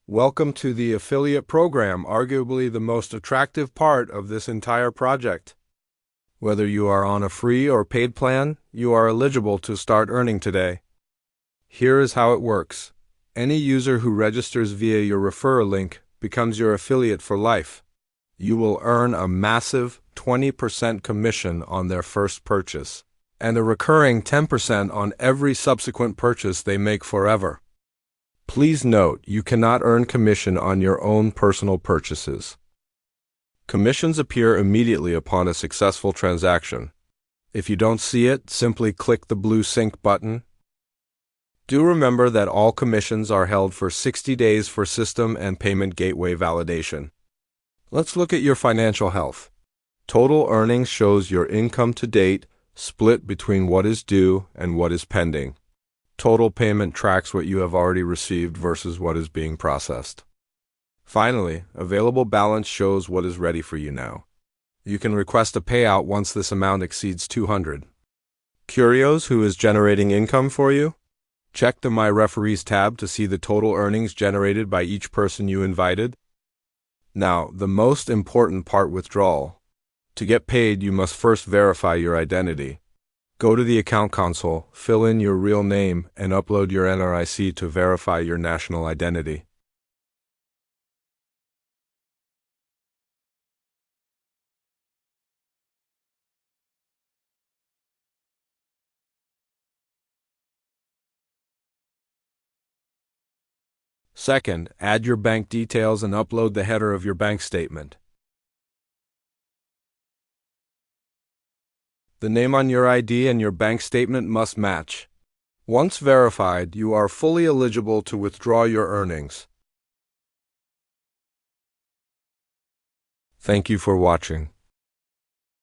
Welcome to the affiliate program, arguably the most attractive part of this entire project. Whether you are on a free or paid plan, you are eligible to start earning today. Here is how it works. Any user who registers via your referral link becomes your affiliate for life. You will earn a massive 20% commission on their first purchase, and a recurring 10% on every subsequent purchase they make forever. Please note, you cannot earn commission on your own personal purchases. Commissions appear immediately upon a successful transaction. If you don't see it, simply click the blue sync button. Do remember that all commissions are held for 60 days for system and payment gateway validation. Let's look at your financial health. Total earnings shows your income to date, split between what is due and what is pending. Total payment tracks what you have already received versus what is being processed. Finally, available balance shows what is ready for you now. You can request a payout once this amount exceeds 200. Curious who is generating income for you? Check the My Referees tab to see the total earnings generated by each person you invited. Now, the most important part: withdrawal. To get paid, you must first verify your identity. Go to the account console, fill in your real name, and upload your NRIC to verify your national identity. Second, add your bank details and upload the header of your bank statement. The name on your ID and your bank statement must match. Once verified, you are fully eligible to withdraw your earnings. Thank you for watching.